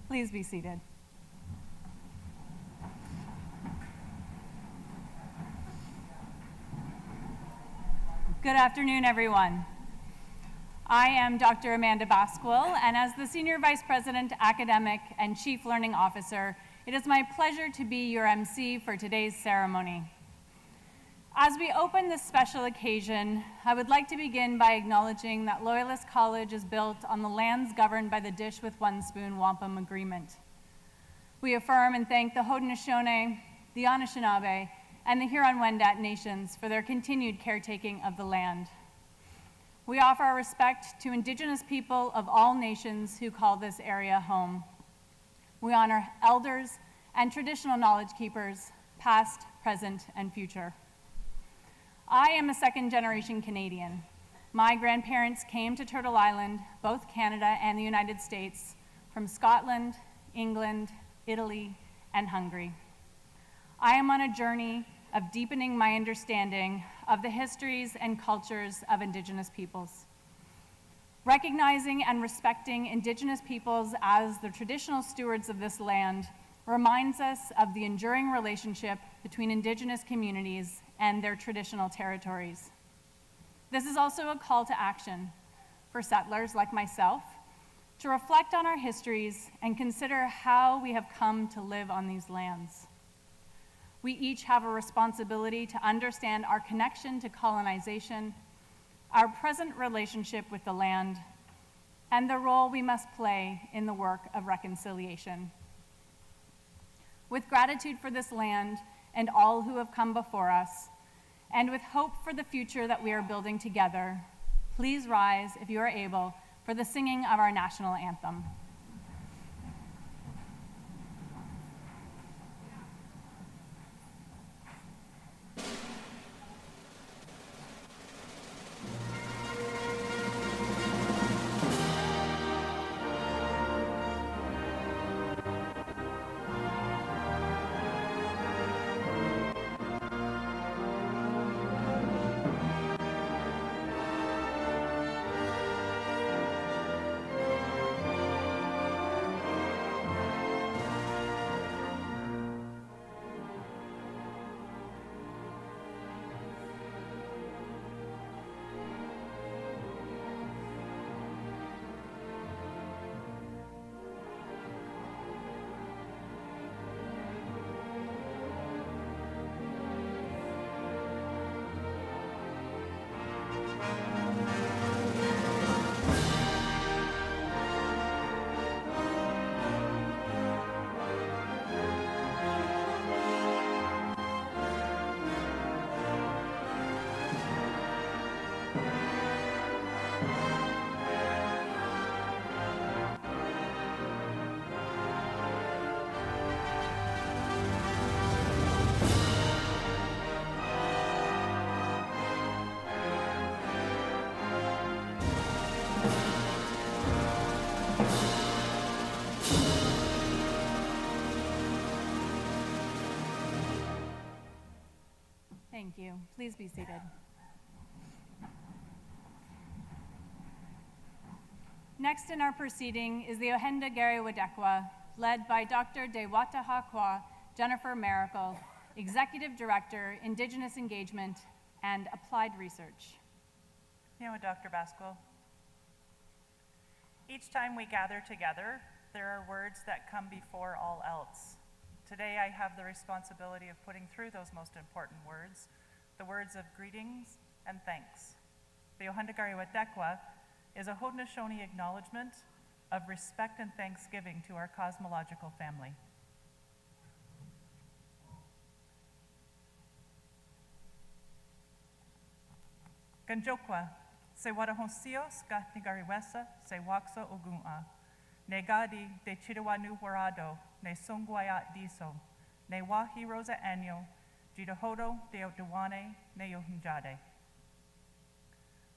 Please be seated. Good afternoon, everyone. I am Dr. Amanda Basquill, and as the Senior Vice President, Academic, and Chief Learning Officer, it is my pleasure to be your MC for today's ceremony. As we open this special occasion, I would like to begin by acknowledging that Loyalist College is built on the lands governed by the Dish with One Spoon Wampum Agreement. We affirm and thank the Haudenosaunee, the Anishinaabe, and the Huron-Wendat nations for their continued caretaking of the land. We offer our respect to Indigenous people of all nations who call this area home. We honor elders and traditional knowledge keepers, past, present, and future. I am a second-generation Canadian. My grandparents came to Turtle Island, both Canada and the United States, from Scotland, England, Italy, and Hungary. I am on a journey of deepening my understanding of the histories and cultures of Indigenous peoples. Recognizing and respecting Indigenous peoples as the traditional stewards of this land reminds us of the enduring relationship between Indigenous communities and their traditional territories. This is also a call to action for settlers like myself to reflect on our histories and consider how we have come to live on these lands. We each have a responsibility to understand our connection to colonization, our present relationship with the land, and the role we must play in the work of reconciliation. With gratitude for this land and all who have come before us, and with hope for the future that we are building together, please rise, if you are able, for the singing of our national anthem. Thank you. Please be seated. Next in our proceeding is the Oenda Wadequa, led by Dr. De Wadequa Jennifer Miracle, Executive Director, Indigenous Engagement and Applied Research. You know, Dr. Basquill, each time we gather together, there are words that come before all else. Today I have the responsibility of putting through those most important words, the words of greetings and thanks. The Oenda Wadequa is a Haudenosaunee acknowledgement of respect and thanksgiving to our cosmological family. Ganjokwa, se wadahonsios gatnigariwesa se waksa ogun'a. Ne gadi de chidawanu warado, ne songwayat diso, ne wahi rosa anyo, jidahodo de odawane ne yohunjade.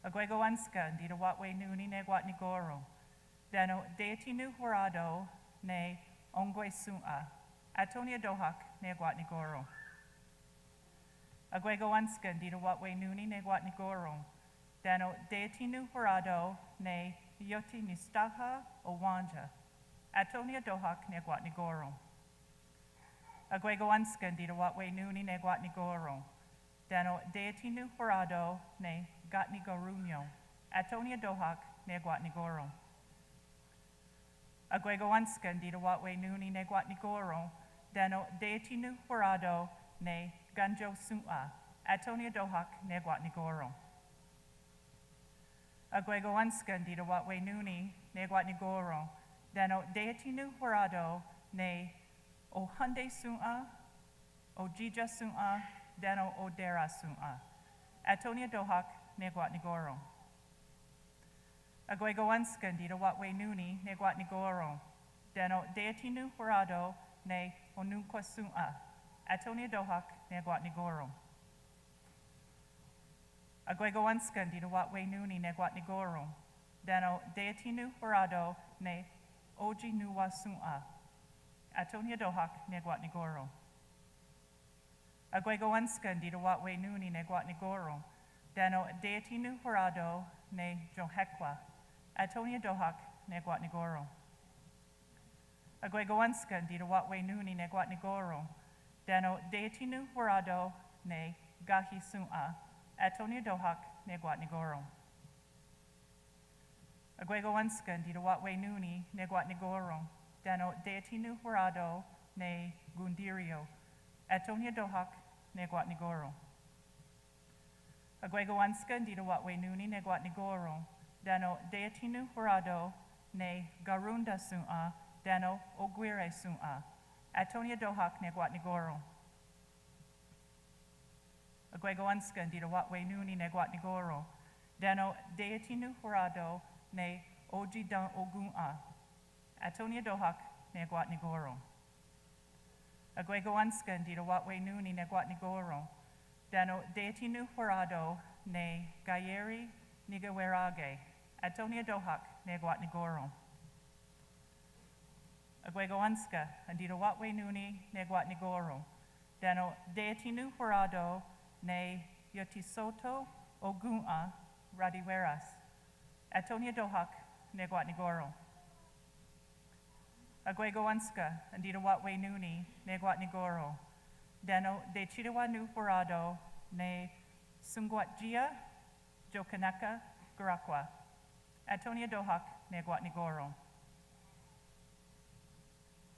Agwegoanska dida watwe nuni ne guatnigoro, dano deity nu warado ne ongwe sun'a, atonia dohak ne guatnigoro. Agwegoanska dida watwe nuni ne guatnigoro, dano deity nu warado ne yoti nistaha o wanja, Atonia dohak negwat nigoro. Agwegoanskan di dawatwe nuni negwat nigoro. Dano deitinu horado ne gat nigorunyo. Atonia dohak negwat nigoro. Agwegoanskan di dawatwe nuni negwat nigoro. Dano deitinu horado ne ganjo sua. Atonia dohak negwat nigoro. Agwegoanskan di dawatwe nuni negwat nigoro. Dano deitinu horado ne o hunde sua, o jija sua, dano o dera sua. Atonia dohak negwat nigoro. Agwegoanskan di dawatwe nuni negwat nigoro. Dano deitinu horado ne onunqua sua. Atonia dohak negwat nigoro. Agwegoanskan di dawatwe nuni negwat nigoro. Dano deitinu horado ne oji nuwa sua. Atonia dohak negwat nigoro. Agwegoanskan di dawatwe nuni negwat nigoro. Dano deitinu horado ne Wadequa. Atonia dohak negwat nigoro. Agwegoanskan di dawatwe nuni negwat nigoro. Dano deitinu horado ne gahi sua. Atonia dohak negwat nigoro. Agwegoanskan di dawatwe nuni negwat nigoro. Dano deitinu horado ne gundirio. Atonia dohak negwat nigoro. Agwegoanskan di dawatwe nuni negwat nigoro. Dano deitinu horado ne garunda sua. Dano oguire sua. Atonia dohak negwat nigoro. Agwegoanskan di dawatwe nuni negwat nigoro. Dano deitinu horado ne oji dan ogun'a. Atonia dohak negwat nigoro. Agwegoanskan di dawatwe nuni negwat nigoro. Dano deitinu horado ne gayeri nigawerage. Atonia dohak negwat nigoro. Agwegoanska di dawatwe nuni negwat nigoro. Dano deitinu horado ne yotisoto ogun'a radiweras. Atonia dohak negwat nigoro. Agwegoanska di dawatwe nuni negwat nigoro. Dano de chirawa nu horado ne sungwatjia jokaneka gurakwa. Atonia dohak negwat nigoro.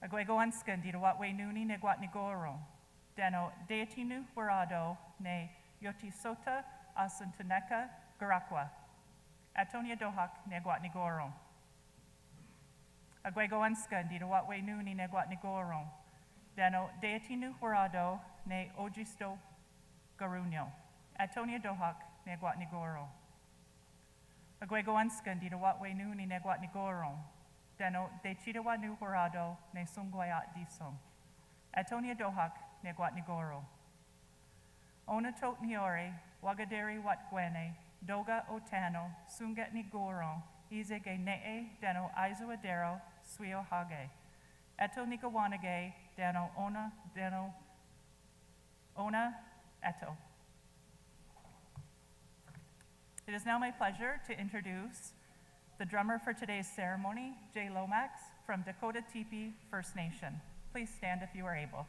Agwegoanskan di dawatwe nuni negwat nigoro. Dano deitinu horado ne yotisota asuntaneka gurakwa. Atonia dohak negwat nigoro. Agwegoanskan di dawatwe nuni negwat nigoro. Dano deitinu horado ne ojisto garunyo. Atonia dohak negwat nigoro. Agwegoanskan di dawatwe nuni negwat nigoro. Dano de chirawa nu horado ne sungwayat disong. Atonia dohak negwat nigoro. Ona tot niore, wagaderi watgwene, doga otano, sunget nigoro, izege nee, dano aizoadero, suio hage. Eto nikawanage, dano ona, eto. It is now my pleasure to introduce the drummer for today's ceremony, Jay Lomax from Dakota Teepee First Nation. Please stand if you are able.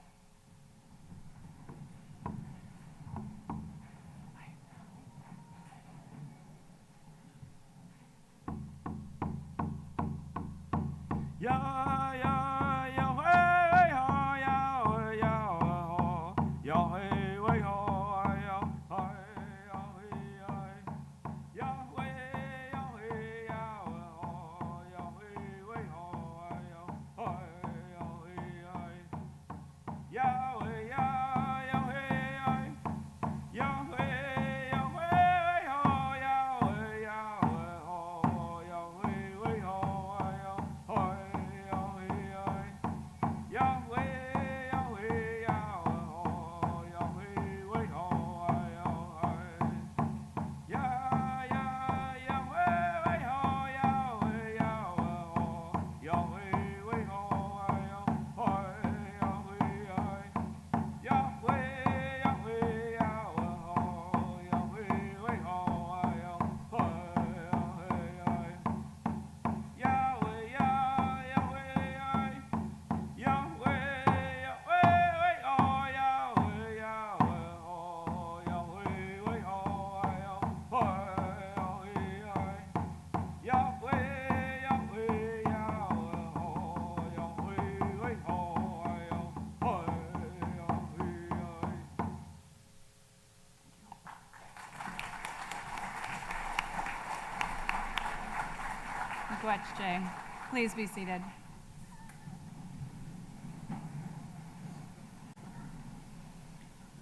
Wadequa. Please be seated.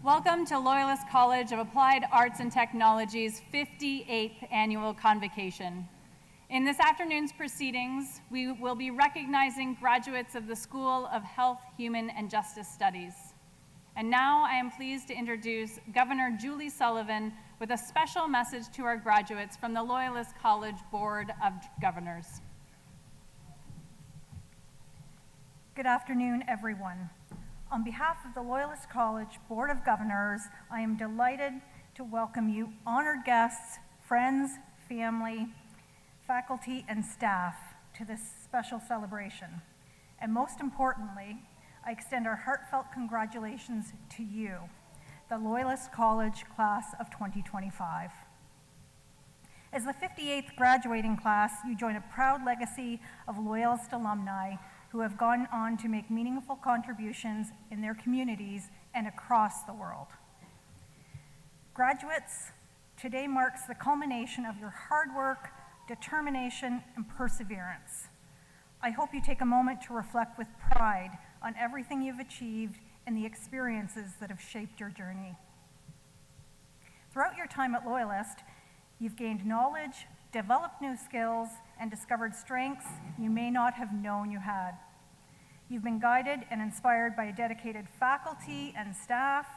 Welcome to Loyalist College of Applied Arts and Technology's 58th annual Convocation. In this afternoon's proceedings, we will be recognizing graduates of the School of Health, Human, and Justice Studies. And now I am pleased to introduce Governor Julie Sullivan with a special message to our graduates from the Loyalist College Board of Governors. Good afternoon, everyone. On behalf of the Loyalist College Board of Governors, I am delighted to welcome you, honored guests, friends, family, faculty, and staff to this special celebration. And most importantly, I extend our heartfelt congratulations to you, the Loyalist College class of 2025. As the 58th graduating class, you join a proud legacy of Loyalist alumni who have gone on to make meaningful contributions in their communities and across the world. Graduates, today marks the culmination of your hard work, determination, and perseverance. I hope you take a moment to reflect with pride on everything you've achieved and the experiences that have shaped your journey. Throughout your time at Loyalist, you've gained knowledge, developed new skills, and discovered strengths you may not have known you had. You've been guided and inspired by a dedicated faculty and staff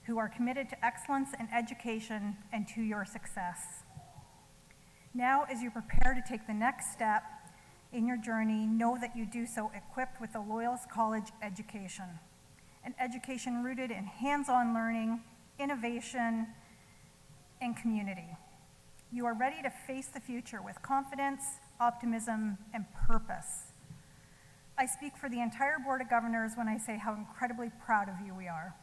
who are committed to excellence in education and to your success. Now, as you prepare to take the next step in your journey, know that you do so equipped with the Loyalist College education, an education rooted in hands-on learning, innovation, and community. You are ready to face the future with confidence, optimism, and purpose. I speak for the entire Board of Governors when I say how incredibly proud of you we are.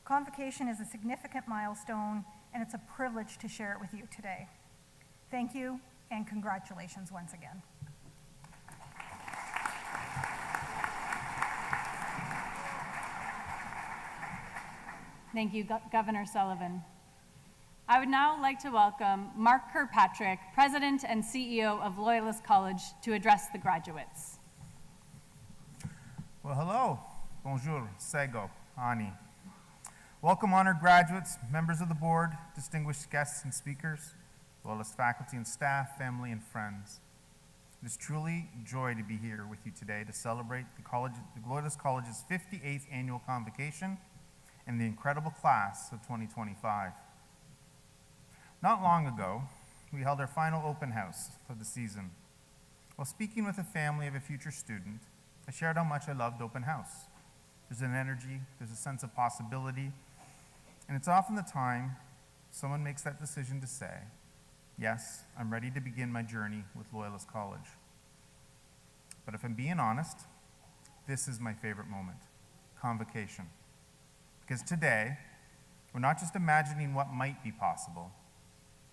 Convocation is a significant milestone, and it's a privilege to share it with you today. Thank you, and congratulations once again. Thank you, Governor Sullivan. I would now like to welcome Mark Kirkpatrick, President and CEO of Loyalist College, to address the graduates. Well, hello. Bonjour, Sego, Ani. Welcome, honored graduates, members of the board, distinguished guests and speakers, Loyalist faculty and staff, family, and friends. It is truly a joy to be here with you today to celebrate the Loyalist College's 58th annual convocation and the incredible class of 2025. Not long ago, we held our final open house of the season. While speaking with a family of a future student, I shared how much I loved open house. There's an energy, there's a sense of possibility, and it's often the time someone makes that decision to say, yes, I'm ready to begin my journey with Loyalist College. But if I'm being honest, this is my favorite moment, convocation. Because today, we're not just imagining what might be possible,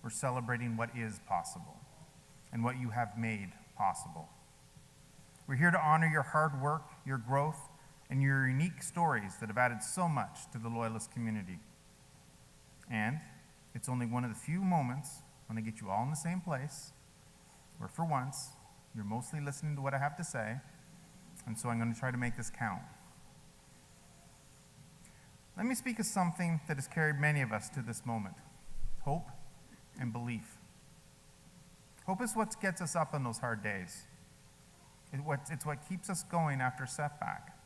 we're celebrating what is possible and what you have made possible. We're here to honor your hard work, your growth, and your unique stories that have added so much to the Loyalist community. And it's only one of the few moments when I get you all in the same place, where for once, you're mostly listening to what I have to say, and so I'm going to try to make this count. Let me speak of something that has carried many of us to this moment, hope and belief. Hope is what gets us up on those hard days. It's what keeps us going after a setback.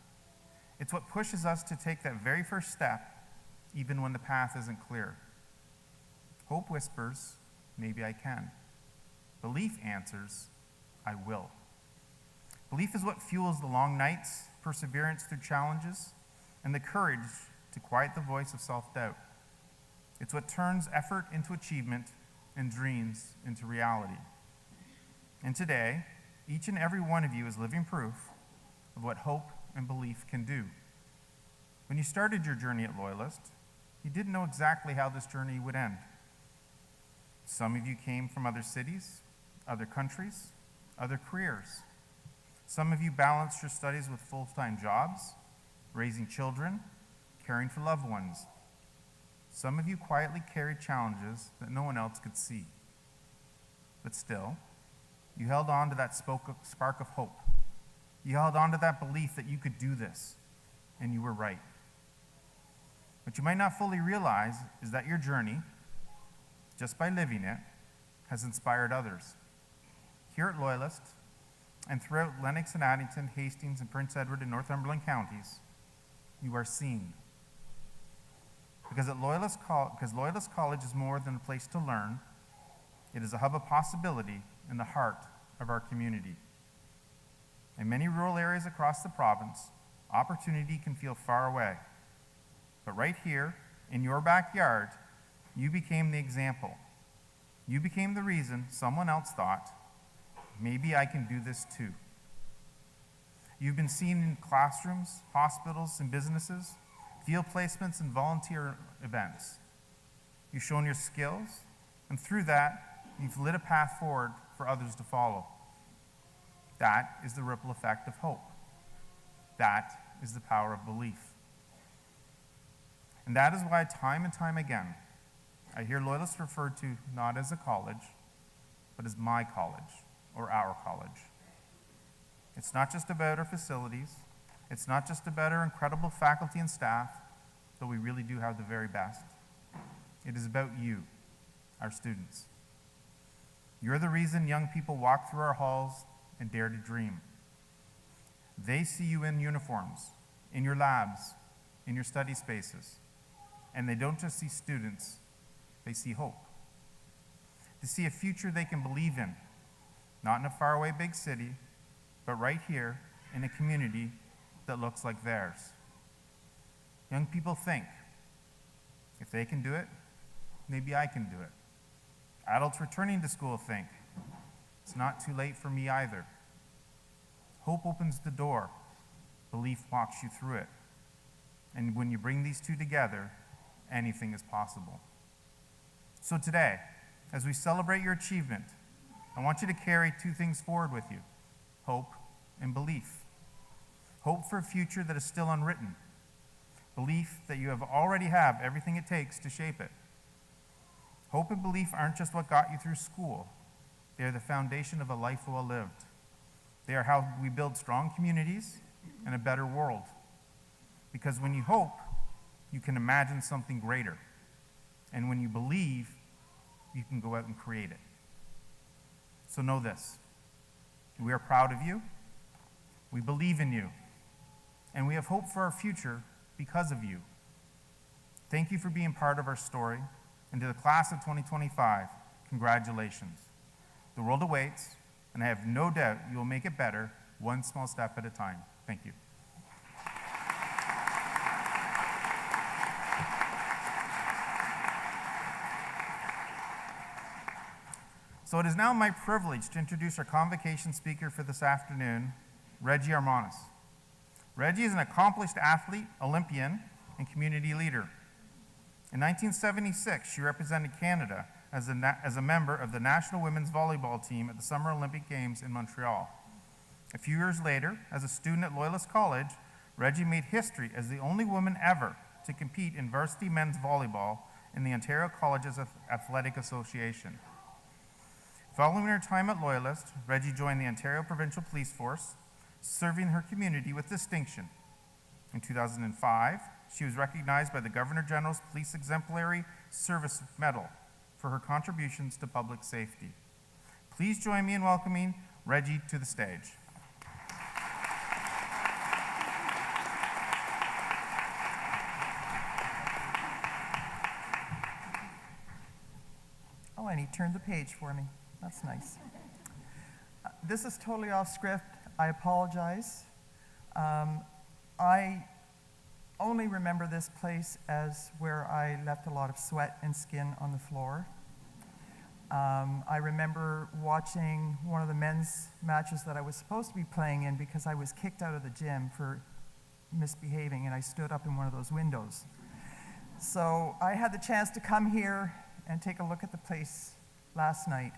It's what pushes us to take that very first step, even when the path isn't clear. Hope whispers, maybe I can. Belief answers, I will. Belief is what fuels the long nights, perseverance through challenges, and the courage to quiet the voice of self-doubt. It's what turns effort into achievement and dreams into reality. And today, each and every one of you is living proof of what hope and belief can do. When you started your journey at Loyalist, you didn't know exactly how this journey would end. Some of you came from other cities, other countries, other careers. Some of you balanced your studies with full-time jobs, raising children, caring for loved ones. Some of you quietly carried challenges that no one else could see. But still, You held on to that spark of hope. You held on to that belief that you could do this, and you were right. What you might not fully realize is that your journey, just by living it, has inspired others. Here at Loyalist, and throughout Lennox and Addington, Hastings and Prince Edward and Northumberland counties, you are seen. Because Loyalist College is more than a place to learn, it is a hub of possibility in the heart of our community. In many rural areas across the province, opportunity can feel far away. But right here, in your backyard, you became the example. You became the reason someone else thought, maybe I can do this too. You've been seen in classrooms, hospitals, and businesses, field placements, and volunteer events. You've shown your skills, and through that, you've lit a path forward for others to follow. That is the ripple effect of hope. That is the power of belief. And that is why time and time again, I hear Loyalists referred to not as a college, but as my college or our college. It's not just about our facilities. It's not just about our incredible faculty and staff, though we really do have the very best. It is about you, our students. You're the reason young people walk through our halls and dare to dream. They see you in uniforms, in your labs, in your study spaces, and they don't just see students, they see hope. They see a future they can believe in, not in a faraway big city, but right here in a community that looks like theirs. Young people think, if they can do it, maybe I can do it. Adults returning to school think, it's not too late for me either. Hope opens the door. Belief walks you through it. And when you bring these two together, anything is possible. So today, as we celebrate your achievement, I want you to carry two things forward with you: hope and belief. Hope for a future that is still unwritten. Belief that you already have everything it takes to shape it. Hope and belief aren't just what got you through school. They are the foundation of a life well lived. They are how we build strong communities and a better world. Because when you hope, you can imagine something greater. And when you believe, you can go out and create it. So know this: we are proud of you, we believe in you, and we have hope for our future because of you. Thank you for being part of our story, and to the class of 2025, congratulations. The world awaits, and I have no doubt you will make it better, one small step at a time. Thank you. So it is now my privilege to introduce our Convocation speaker for this afternoon, Reggie Armanis. Reggie is an accomplished athlete, Olympian, and community leader. In 1976, she represented Canada as a member of the national women's volleyball team at the Summer Olympic Games in Montreal. A few years later, as a student at Loyalist College, Reggie made history as the only woman ever to compete in varsity men's volleyball in the Ontario Colleges Athletic Association. Following her time at Loyalist, Reggie joined the Ontario Provincial Police Force, serving her community with distinction. In 2005, she was recognized by the Governor-General's Police Exemplary Service Medal for her contributions to public safety. Please join me in welcoming Reggie to the stage. Oh, and he turned the page for me. That's nice. This is totally off script. I apologize. I only remember this place as where I left a lot of sweat and skin on the floor. I remember watching one of the men's matches that I was supposed to be playing in because I was kicked out of the gym for misbehaving, and I stood up in one of those windows. So I had the chance to come here and take a look at the place last night,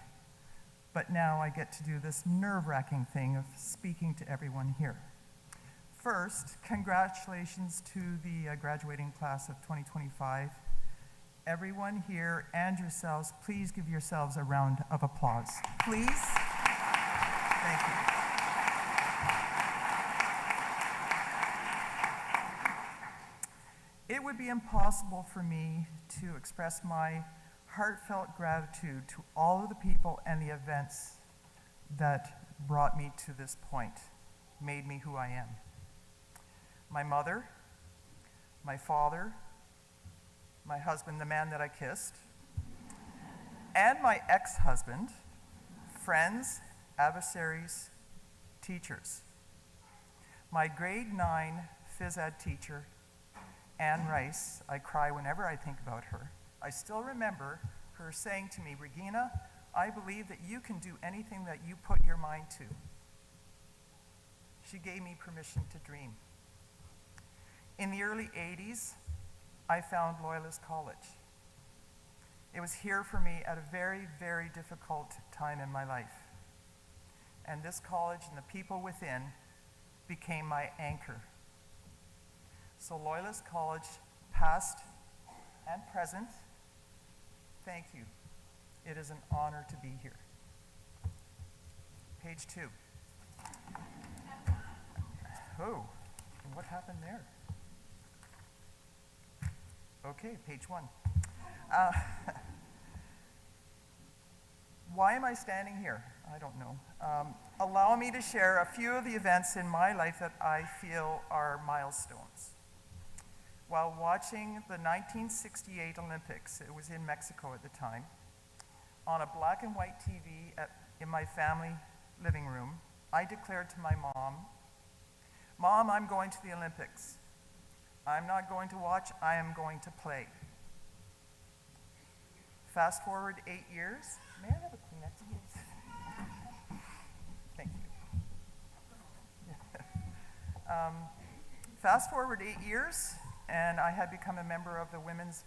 but now I get to do this nerve-wracking thing of speaking to everyone here. First, congratulations to the graduating class of 2025. Everyone here and yourselves, please give yourselves a round of applause. Please. Thank you. It would be impossible for me to express my heartfelt gratitude to all of the people and the events that brought me to this point, made me who I am. My mother, my father, my husband, the man that I kissed, and my ex-husband, friends, adversaries, teachers. My grade 9 phys ed teacher, Ann Rice, I cry whenever I think about her. I still remember her saying to me, "Regina, I believe that you can do anything that you put your mind to." She gave me permission to dream. In the early 80s, I found Loyalist College. It was here for me at a very, very difficult time in my life. And this college and the people within became my anchor. So Loyalist College, past and present, thank you. It is an honor to be here. Page 2. Oh, what happened there? Okay, page 1. Why am I standing here? I don't know. Allow me to share a few of the events in my life that I feel are milestones. While watching the 1968 Olympics, it was in Mexico at the time, on a black and white TV in my family living room, I declared to my mom, "Mom, I'm going to the Olympics. I'm not going to watch, I am going to play." Fast forward 8 years. May I have a Kleenex, please? Thank you. Fast forward 8 years, and I had become a member of the women's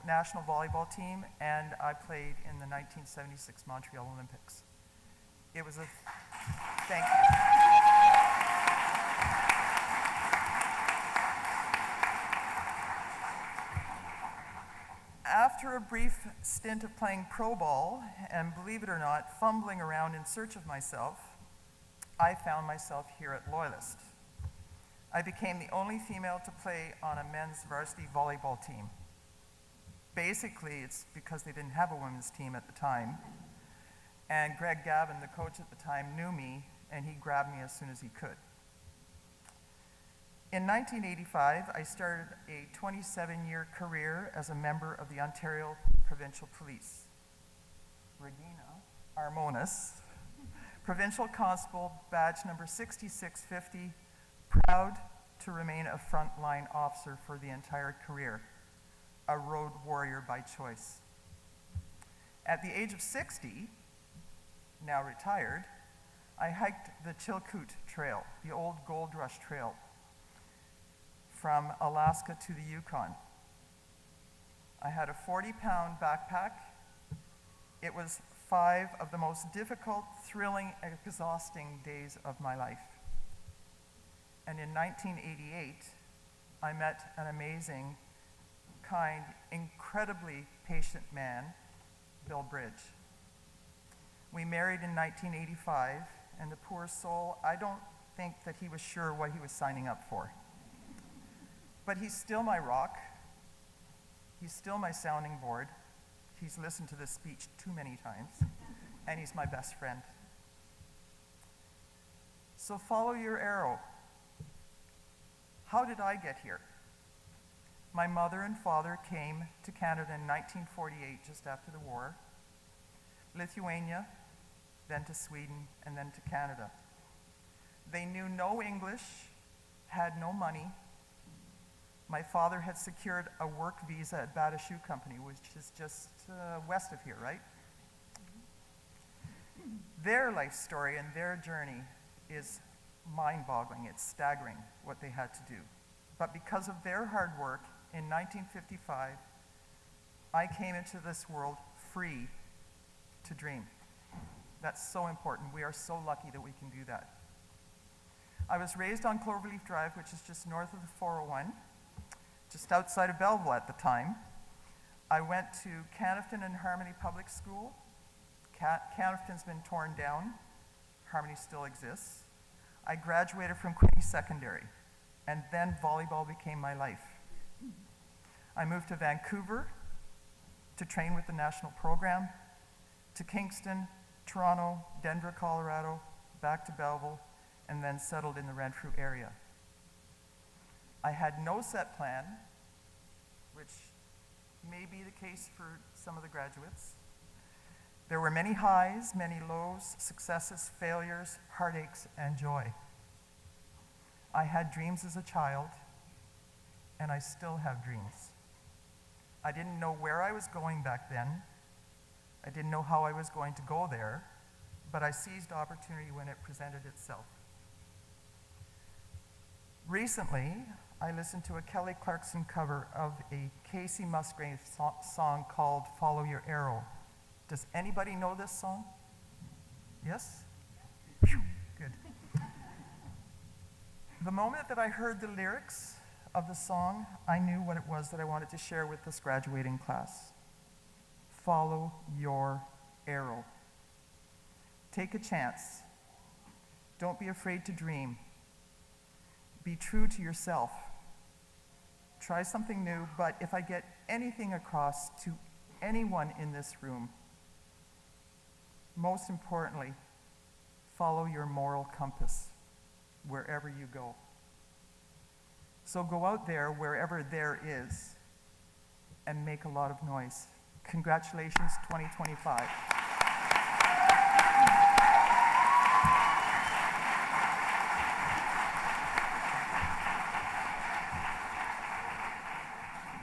national volleyball team, and I played in the 1976 Montreal Olympics. It was a, thank you. After a brief stint of playing pro ball, and believe it or not, fumbling around in search of myself, I found myself here at Loyalist. I became the only female to play on a men's varsity volleyball team. Basically, it's because they didn't have a women's team at the time, and Greg Gavin, the coach at the time, knew me, and he grabbed me as soon as he could. In 1985, I started a 27-year career as a member of the Ontario Provincial Police. Regina Armonis, Provincial Constable, badge number 6650, proud to remain a frontline officer for the entire career, a road warrior by choice. At the age of 60, now retired, I hiked the Chilkoot Trail, the old Gold Rush Trail, from Alaska to the Yukon. I had a 40-pound backpack. It was 5 of the most difficult, thrilling, and exhausting days of my life. And in 1988, I met an amazing, kind, incredibly patient man, Bill Bridge. We married in 1985, and the poor soul, I don't think that he was sure what he was signing up for. But he's still my rock. He's still my sounding board. He's listened to this speech too many times, and he's my best friend. So follow your arrow. How did I get here? My mother and father came to Canada in 1948, just after the war. Lithuania, then to Sweden, and then to Canada. They knew no English, had no money. My father had secured a work visa at Bata Shoe Company, which is just west of here, right? Their life story and their journey is mind-boggling. It's staggering what they had to do. But because of their hard work, in 1955, I came into this world free to dream. That's so important. We are so lucky that we can do that. I was raised on Cloverleaf Drive, which is just north of the 401. Just outside of Belleville at the time. I went to Canafton and Harmony Public School. Canafton's been torn down. Harmony still exists. I graduated from Queenie Secondary, and then volleyball became my life. I moved to Vancouver to train with the national program, to Kingston, Toronto, Denver, Colorado, back to Belleville, and then settled in the Renfrew area. I had no set plan, which may be the case for some of the graduates. There were many highs, many lows, successes, failures, heartaches, and joy. I had dreams as a child, and I still have dreams. I didn't know where I was going back then. I didn't know how I was going to go there, but I seized opportunity when it presented itself. Recently, I listened to a Kelly Clarkson cover of a Casey Musgrave song called Follow Your Arrow. Does anybody know this song? Yes? Phew, good. The moment that I heard the lyrics of the song, I knew what it was that I wanted to share with this graduating class. Follow your arrow. Take a chance. Don't be afraid to dream. Be true to yourself. Try something new, but if I get anything across to anyone in this room, most importantly, follow your moral compass wherever you go. So go out there, wherever there is, and make a lot of noise. Congratulations, 2025.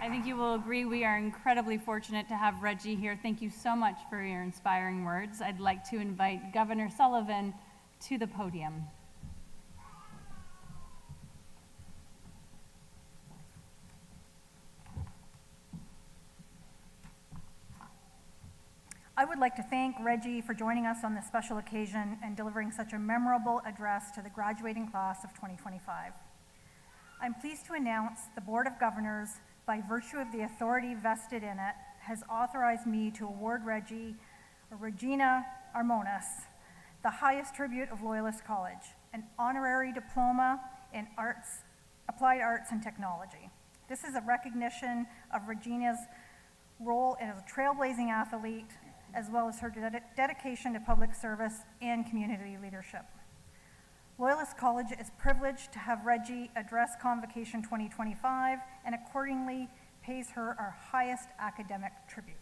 I think you will agree we are incredibly fortunate to have Reggie here. Thank you so much for your inspiring words. I'd like to invite Governor Sullivan to the podium. I would like to thank Reggie for joining us on this special occasion and delivering such a memorable address to the graduating class of 2025. I'm pleased to announce the Board of Governors, by virtue of the authority vested in it, has authorized me to award Regina Armonis the highest tribute of Loyalist College, an honorary diploma in applied arts and technology. This is a recognition of Regina's role as a trailblazing athlete, as well as her dedication to public service and community leadership. Loyalist College is privileged to have Reggie address Convocation 2025 and accordingly pays her our highest academic tribute.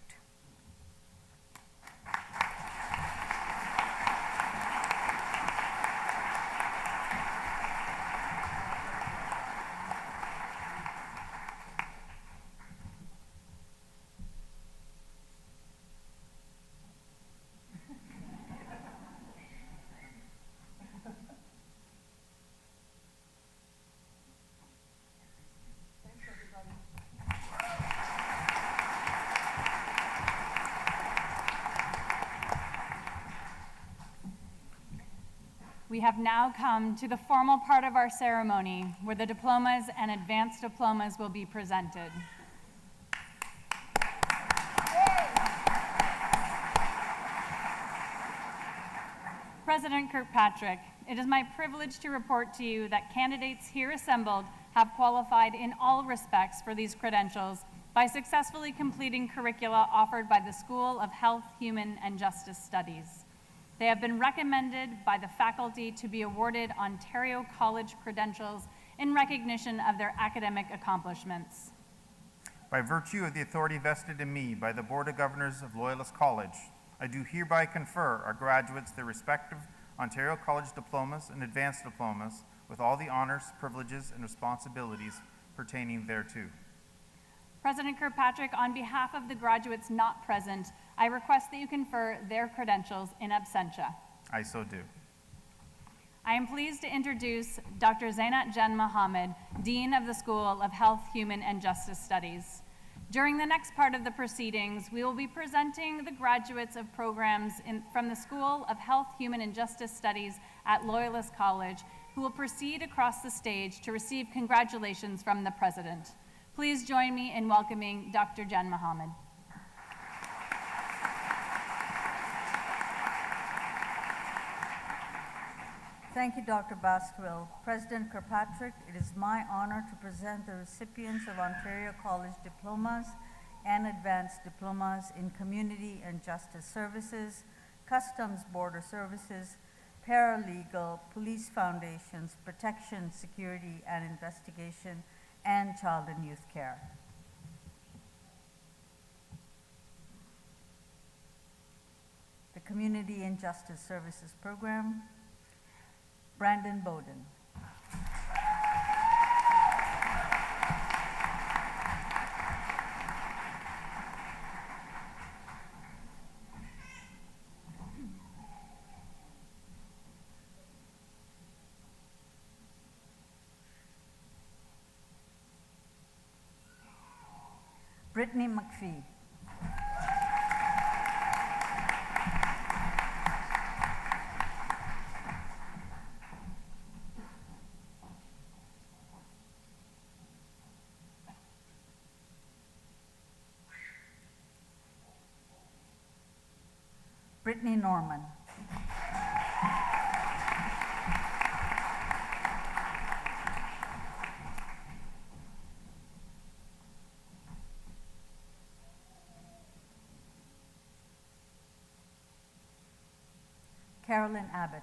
We have now come to the formal part of our ceremony where the diplomas and advanced diplomas will be presented. President Kirkpatrick, it is my privilege to report to you that candidates here assembled have qualified in all respects for these credentials by successfully completing curricula offered by the School of Health, Human, and Justice Studies. They have been recommended by the faculty to be awarded Ontario College credentials in recognition of their academic accomplishments. By virtue of the authority vested in me by the Board of Governors of Loyalist College, I do hereby confer our graduates their respective Ontario College diplomas and advanced diplomas with all the honors, privileges, and responsibilities pertaining thereto. President Kirkpatrick, on behalf of the graduates not present, I request that you confer their credentials in absentia. I so do. I am pleased to introduce Dr. Zainat Jen Mohammed, Dean of the School of Health, Human, and Justice Studies. During the next part of the proceedings, we will be presenting the graduates of programs from the School of Health, Human, and Justice Studies at Loyalist College, who will proceed across the stage to receive congratulations from the President. Please join me in welcoming Dr. Jen Mohammed. Thank you, Dr. Bastwell. President Kirkpatrick, it is my honor to present the recipients of Ontario College diplomas and advanced diplomas in Community and Justice Services, Customs Border Services, Paralegal, Police Foundations, Protection, Security and Investigation, and Child and Youth Care. The Community and Justice Services Program, Brandon Bowden. Brittany McPhee. Brittany Norman. Carolyn Abbott.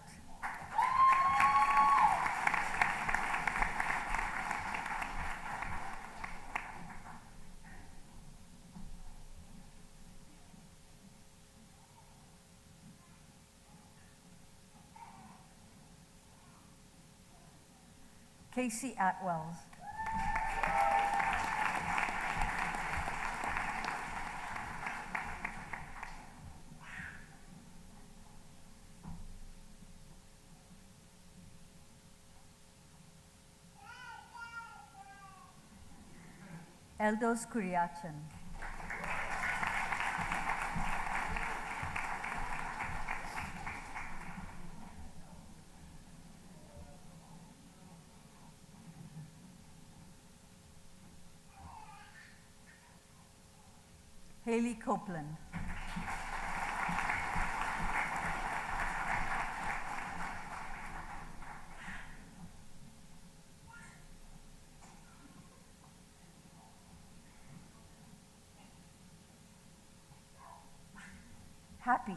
Casey Atwells. Eldos Kuriachan. Haley Copeland. Happy.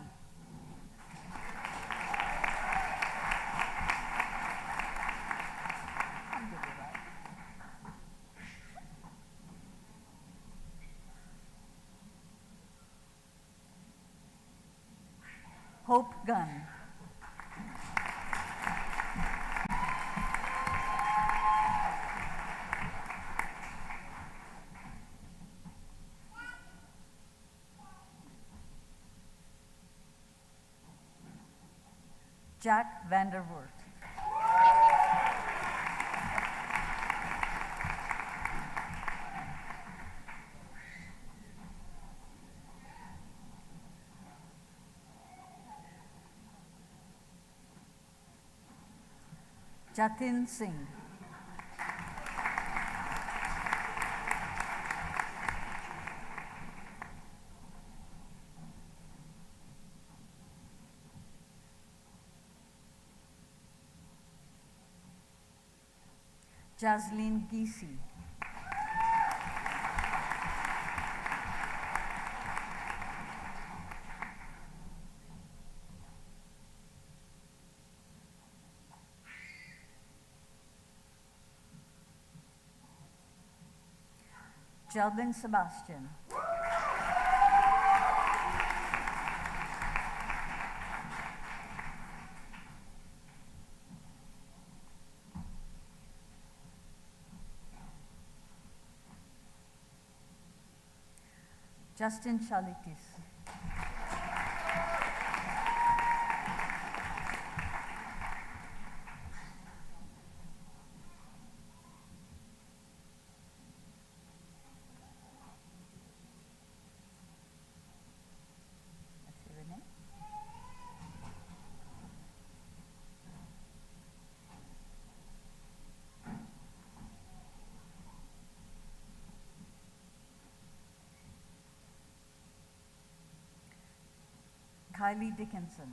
I'm good with that. Hope Gunn. Jack Vanderwoort. Jatin Singh. Jasleen Giese. Jelvin Sebastian. Justin Chalitis. Kylie Dickinson.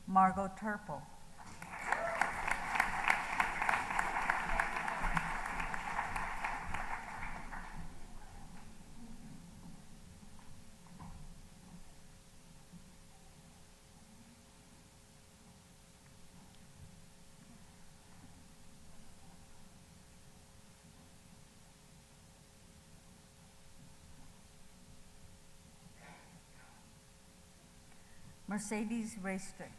Margot Turple. Mercedes Raystrick.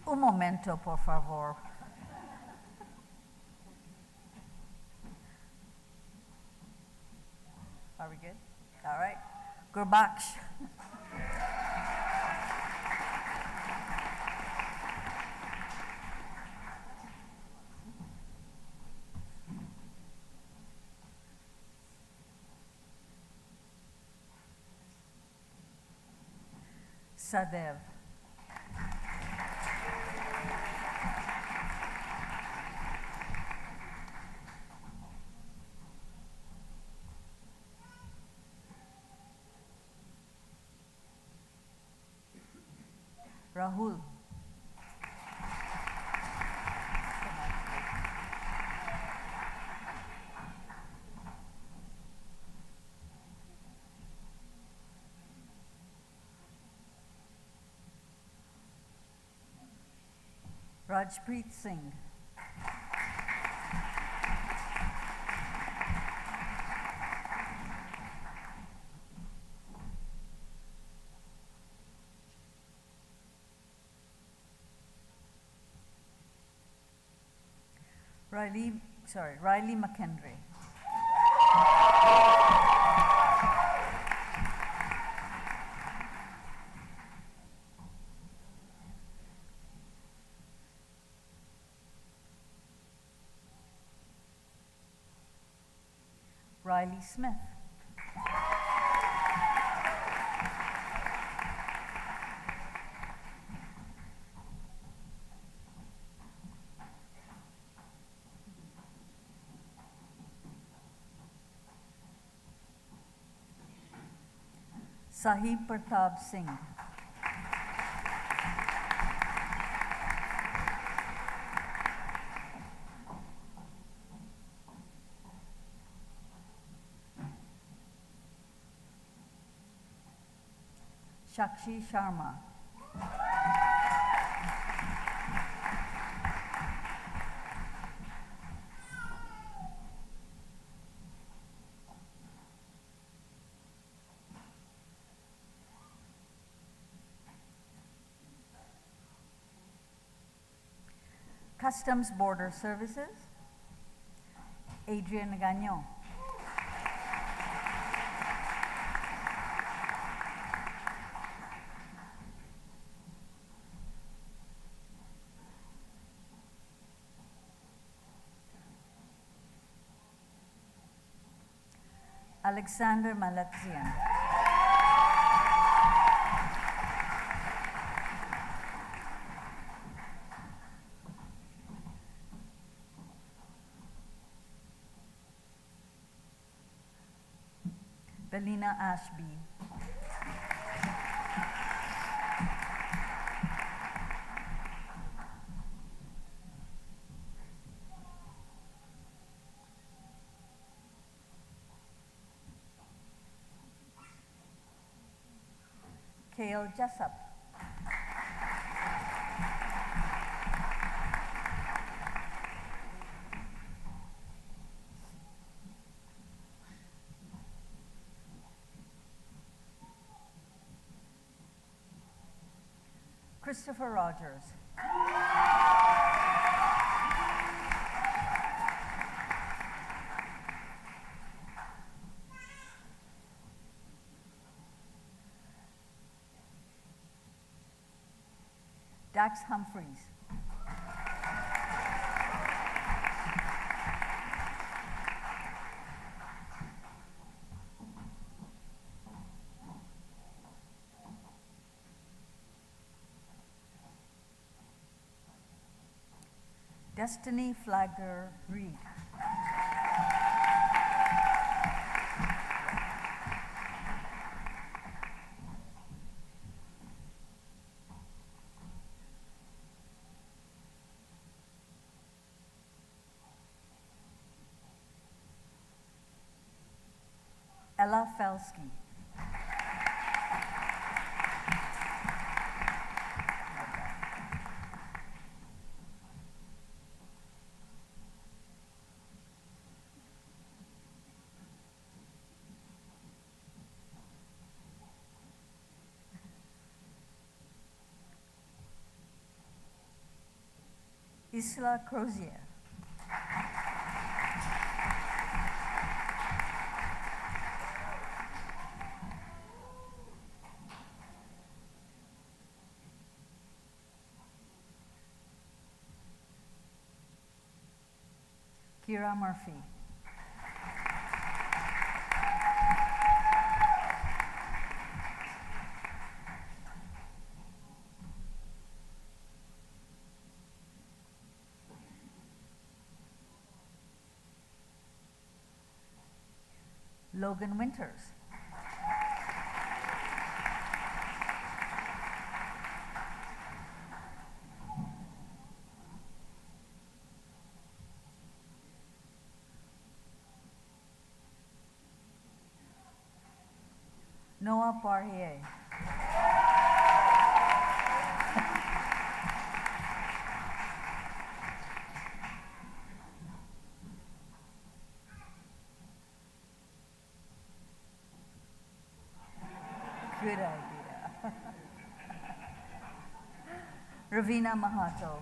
Un momento, por favor. Are we good? All right. Gurbaksh. Sadev. Rahul. Rajpreet Singh. Riley McHenry. Riley Smith. Sahib Pratap Singh. Shakshi Sharma. Customs Border Services, Adrian Gagnon. Alexander Malaxian. Belina Ashby. Kale Jessup. Christopher Rogers. Dax Humphreys. Destiny Flagger Reed. Ella Felsky. Isla Crozier. Kira Murphy. Logan Winters. Noah Barrier. Good idea. Ravina Mahato.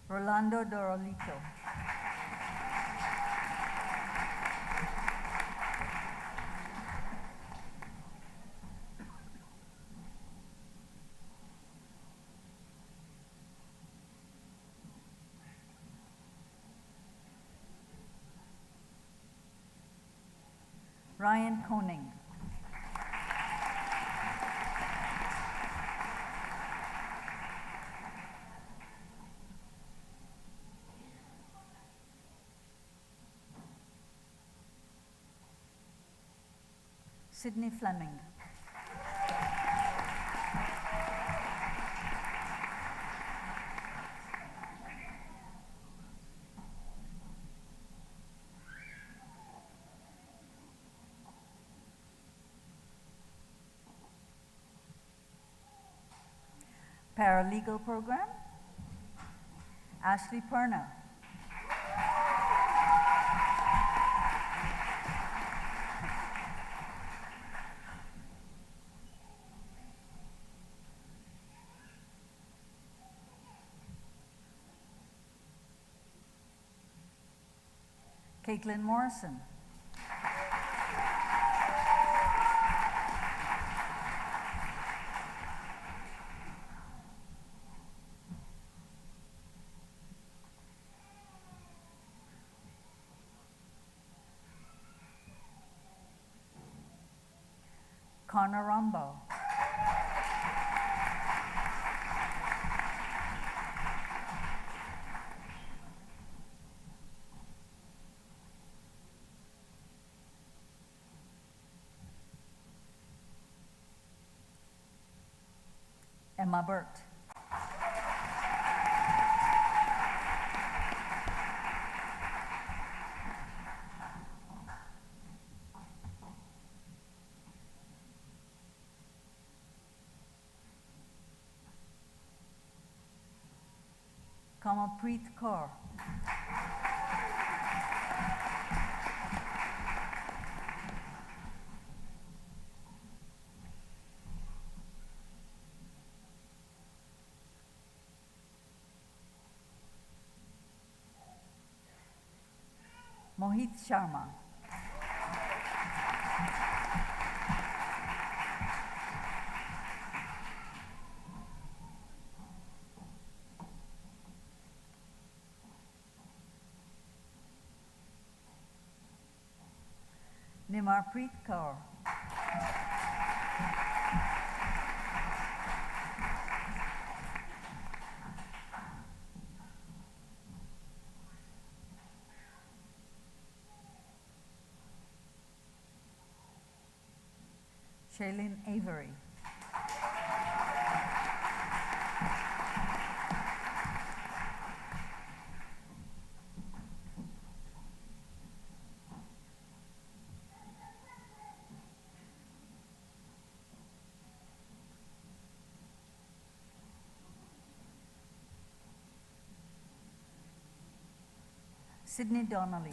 Rolando Dorolito. Ryan Koning. Sydney Fleming. Paralegal program, Ashley Perna. Caitlin Morrison. Connor Rumbo. Emma Burt. Kamalpreet Kaur. Mohit Sharma. Nimarpreet Kaur. Shailene Avery. Sydney Donnelly.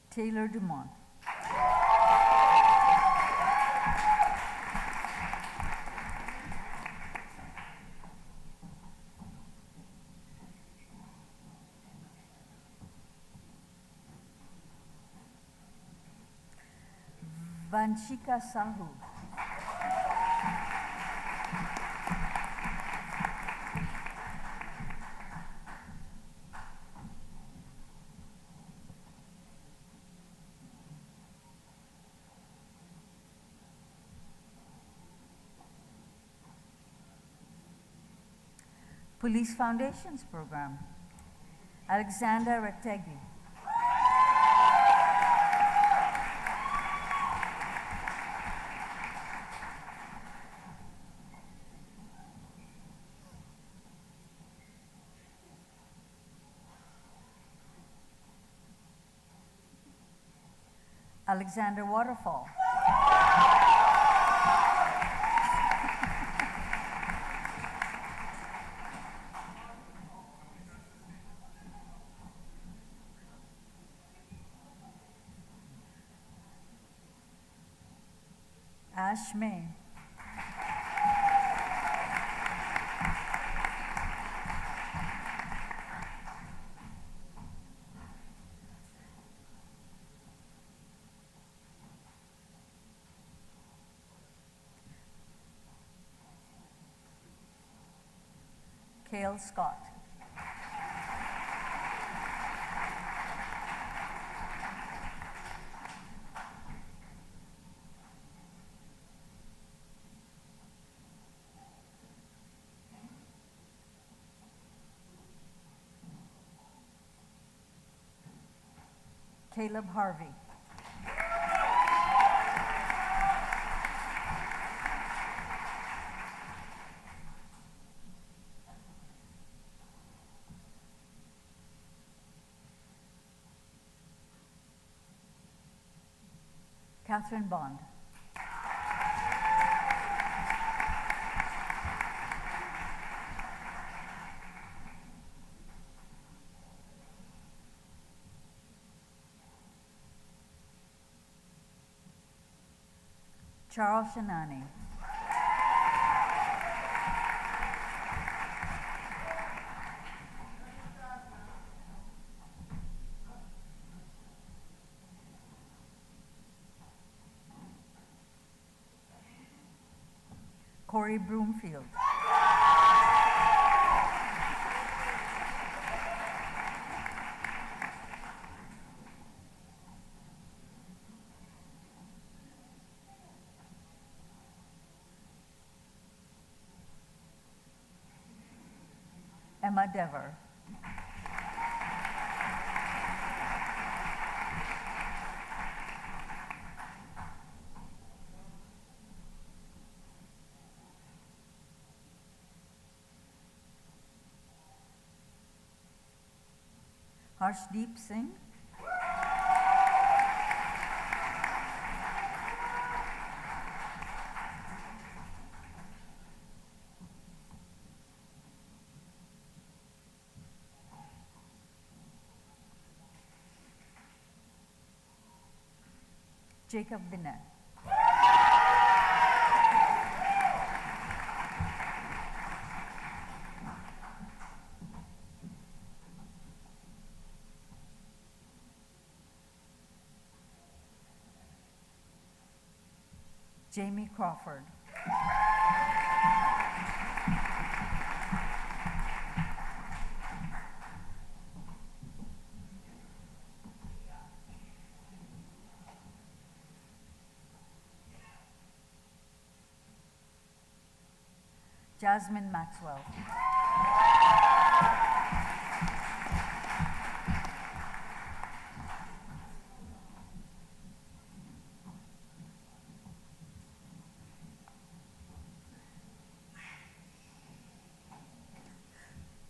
Taylor Dumont. Vanshika Sahu. Police Foundations Program, Alexander Retegui. Alexander Waterfall. Ash May. Cale Scott. Caleb Harvey. Catherine Bond. Charles Shanani. Corey Broomfield. Emma Dever. Harshdeep Singh. Jacob Binet. Jamie Crawford. Jasmine Maxwell.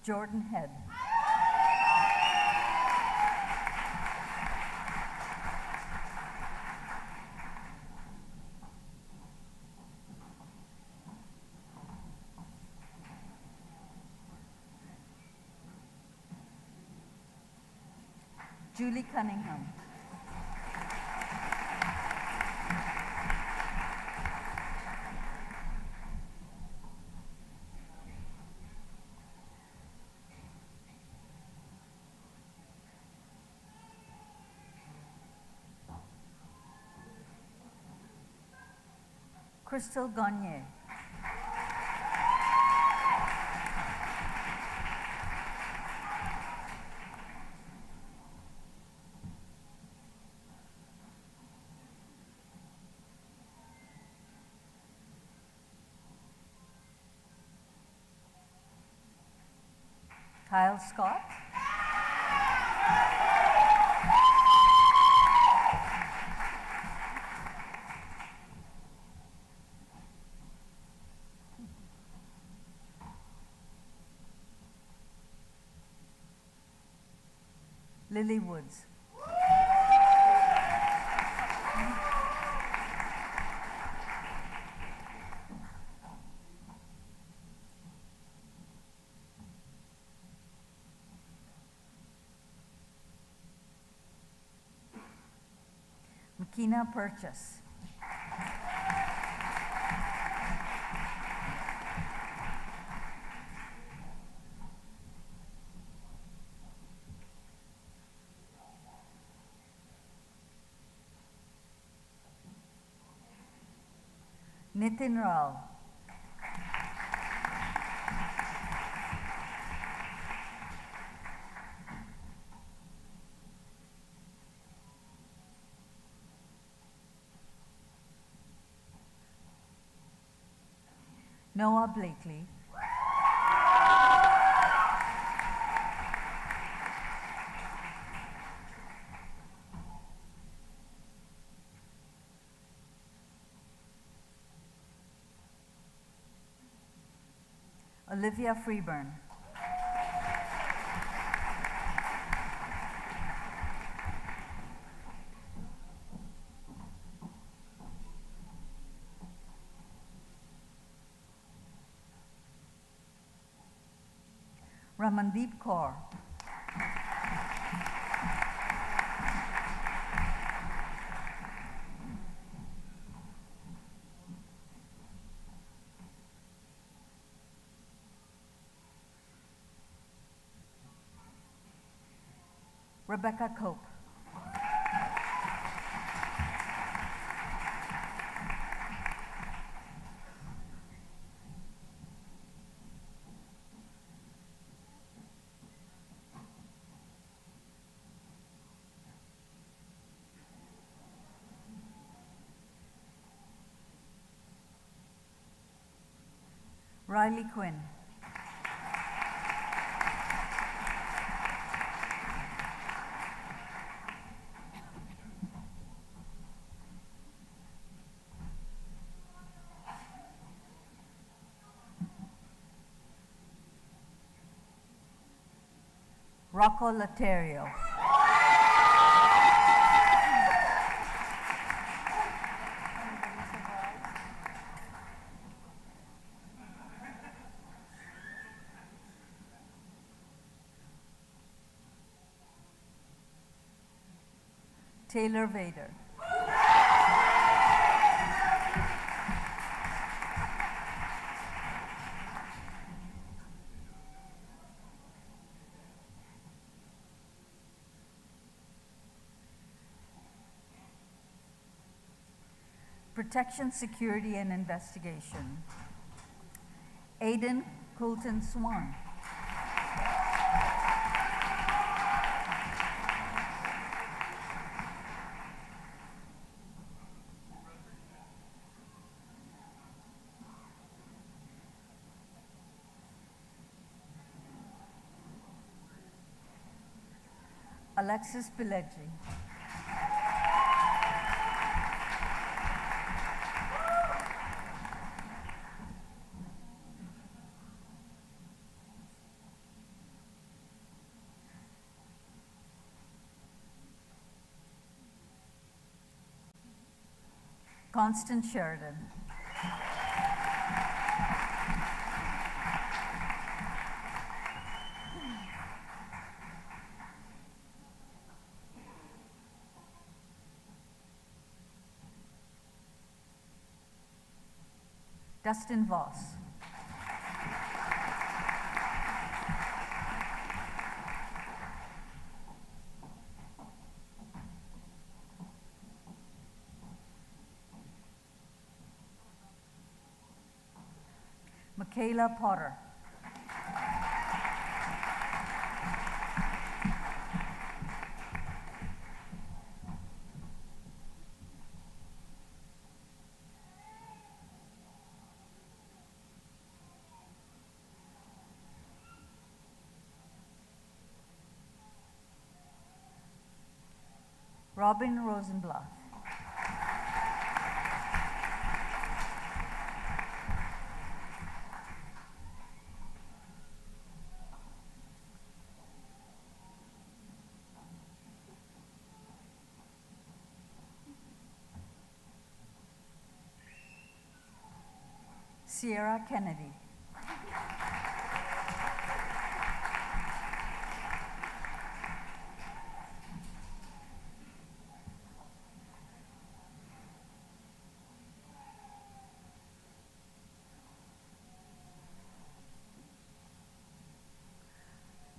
Jordan Head. Julie Cunningham. Crystal Gagne. Kyle Scott. Lily Woods. Makina Purchase. Nitin Rao. Noah Blakely. Olivia Freeburn. Ramandeep Kaur. Rebecca Cope. Riley Quinn. Rocco Laterio. Taylor Vader. Protection, Security, and Investigation. Aiden Coulton Swan. Alexis Pileggi. Constance Sheridan. Dustin Voss. Michaela Potter. Robin Rosenblatt. Sierra Kennedy.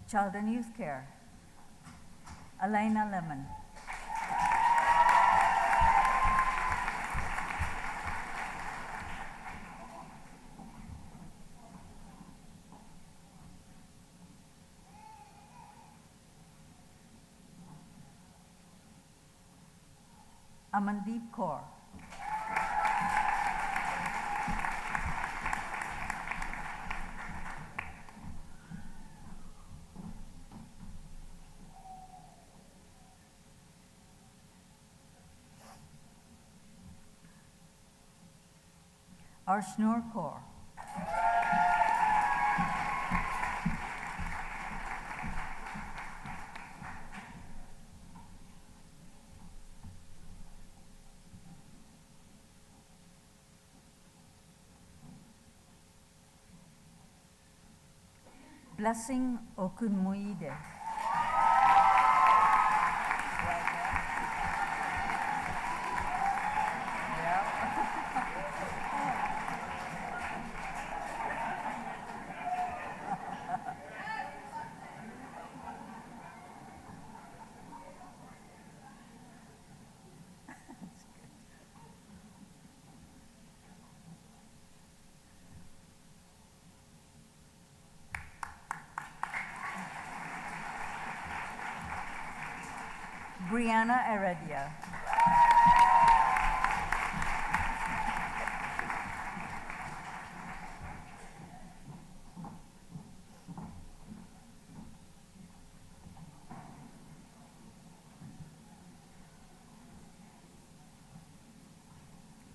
Child and Youth Care. Elena Lemon. Amandeep Kaur. Arshnur Kaur. Blessing Okunmuide. Brianna Heredia.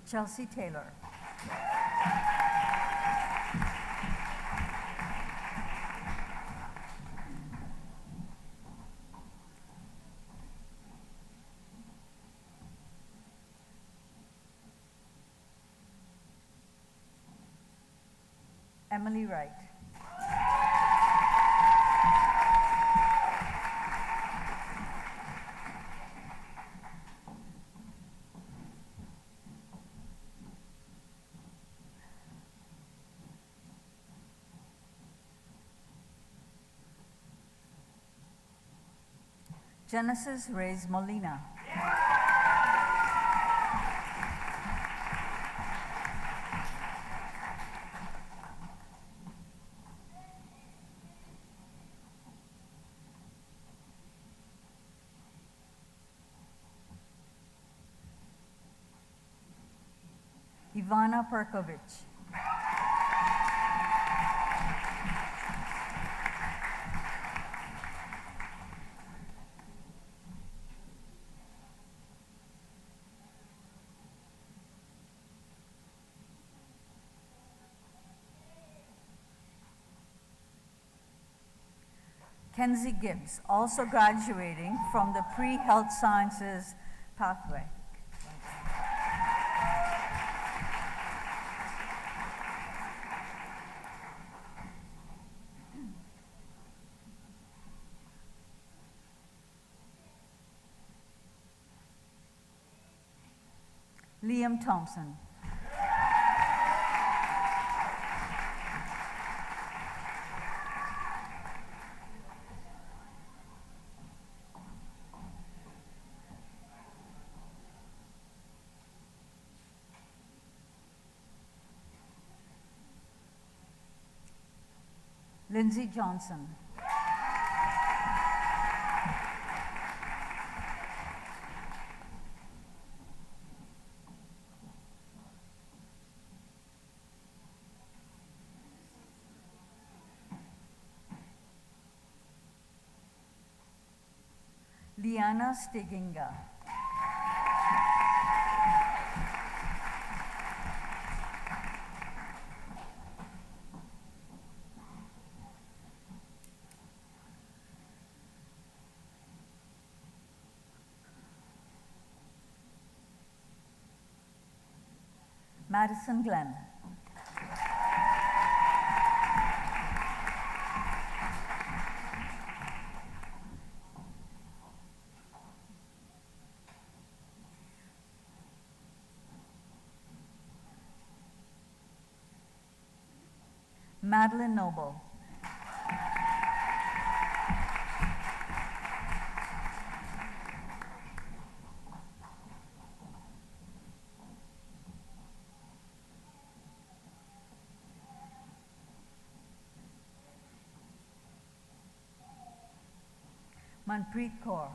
Chelsea Taylor. Emily Wright. Genesis Reyes Molina. Ivana Perkovic. Kenzie Gibbs, also graduating from the pre-health sciences pathway. Liam Thompson. Lindsay Johnson. Liana Stiginga. Madison Glenn. Madeline Noble. Manpreet Kaur.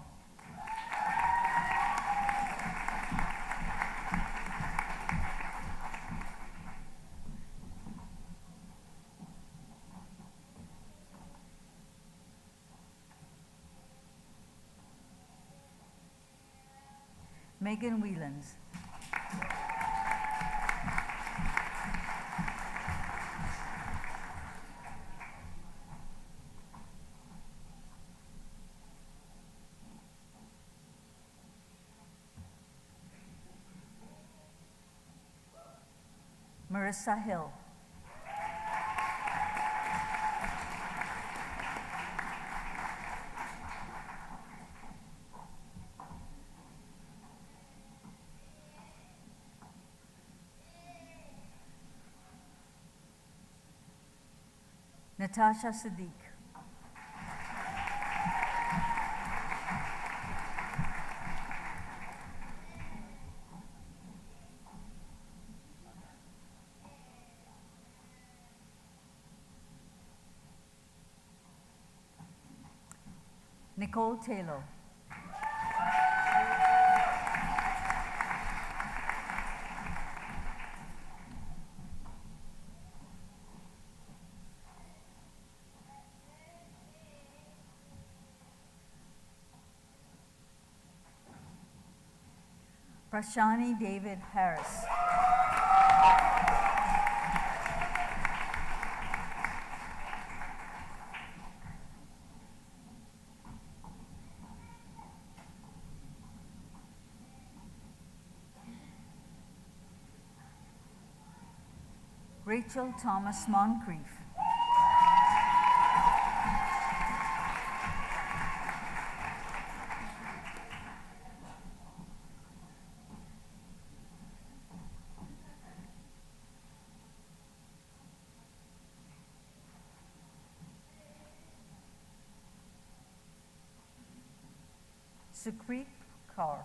Megan Whelans. Marissa Hill. Natasha Sadiq. Nicole Taylor. Prashani David Harris. Rachel Thomas Moncrief. Sukhpreet Kaur.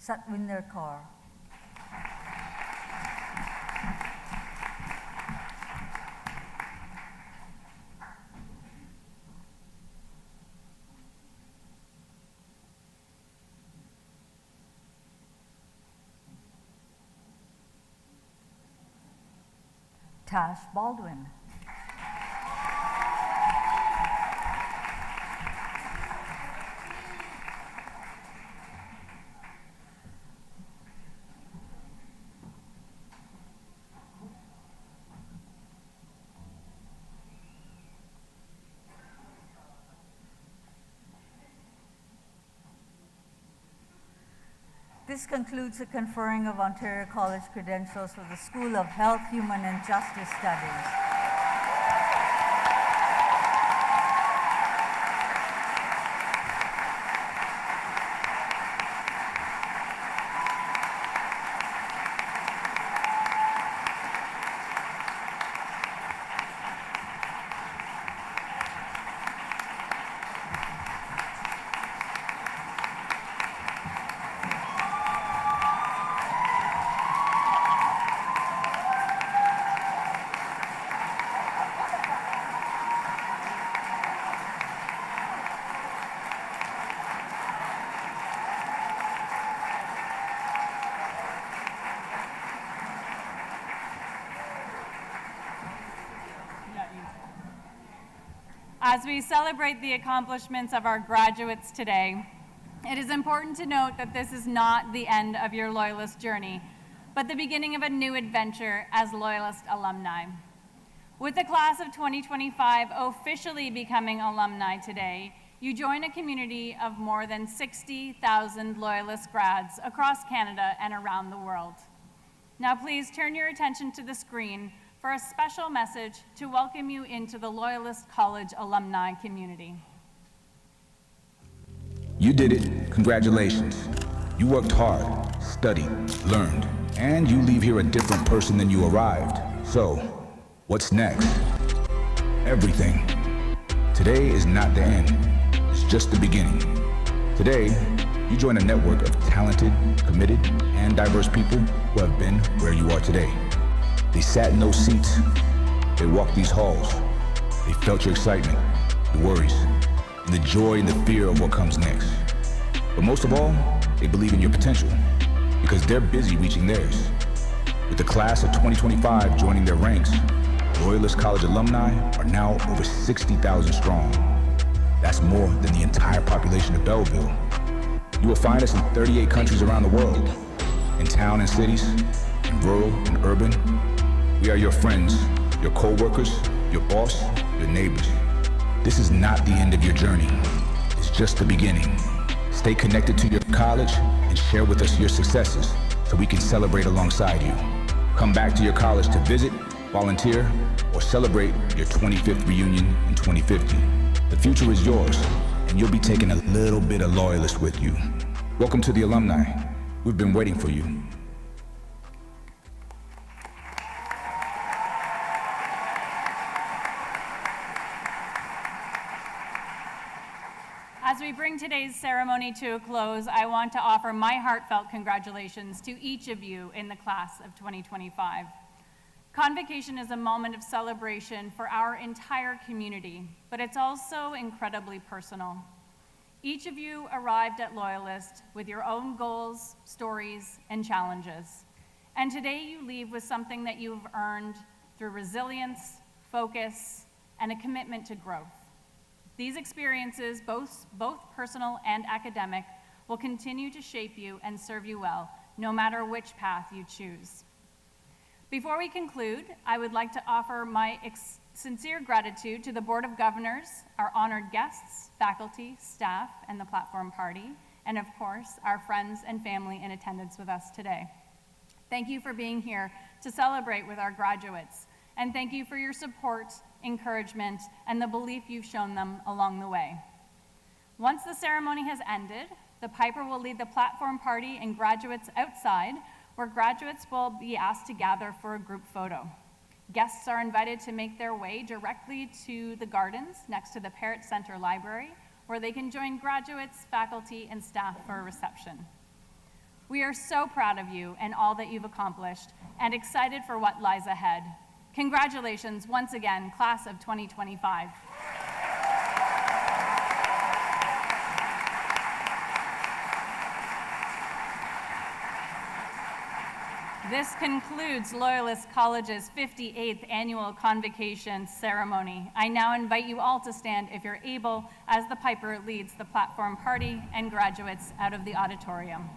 Satwinder Kaur. Tash Baldwin. This concludes the conferring of Ontario College credentials for the School of Health, Human and Justice Studies. As we celebrate the accomplishments of our graduates today, it is important to note that this is not the end of your Loyalist journey, but the beginning of a new adventure as Loyalist alumni. With the class of 2025 officially becoming alumni today, you join a community of more than 60,000 Loyalist grads across Canada and around the world. Now please turn your attention to the screen for a special message to welcome you into the Loyalist College alumni community. You did it. Congratulations. You worked hard, studied, learned, and you leave here a different person than you arrived. So, what's next? Everything. Today is not the end. It's just the beginning. Today, you join a network of talented, committed, and diverse people who have been where you are today. They sat in those seats. They walked these halls. They felt your excitement, your worries, and the joy and the fear of what comes next. But most of all, they believe in your potential because they're busy reaching theirs. With the class of 2025 joining their ranks, Loyalist College alumni are now over 60,000 strong. That's more than the entire population of Belleville. You will find us in 38 countries around the world, in town and cities, in rural and urban. We are your friends, your co-workers, your boss, your neighbors. This is not the end of your journey. It's just the beginning. Stay connected to your college and share with us your successes so we can celebrate alongside you. Come back to your college to visit, volunteer, or celebrate your 25th reunion in 2050. The future is yours, and you'll be taking a little bit of Loyalist with you. Welcome to the alumni. We've been waiting for you. As we bring today's ceremony to a close, I want to offer my heartfelt congratulations to each of you in the class of 2025. Convocation is a moment of celebration for our entire community, but it's also incredibly personal. Each of you arrived at Loyalist with your own goals, stories, and challenges. And today you leave with something that you've earned through resilience, focus, and a commitment to growth. These experiences, both personal and academic, will continue to shape you and serve you well, no matter which path you choose. Before we conclude, I would like to offer my sincere gratitude to the Board of Governors, our honored guests, faculty, staff, and the platform party, and of course, our friends and family in attendance with us today. Thank you for being here to celebrate with our graduates, and thank you for your support, encouragement, and the belief you've shown them along the way. Once the ceremony has ended, the Piper will lead the platform party and graduates outside, where graduates will be asked to gather for a group photo. Guests are invited to make their way directly to the gardens next to the Parrott Center Library, where they can join graduates, faculty, and staff for a reception. We are so proud of you and all that you've accomplished and excited for what lies ahead. Congratulations once again, class of 2025. This concludes Loyalist College's 58th annual Convocation ceremony. I now invite you all to stand if you're able as the Piper leads the platform party and graduates out of the auditorium.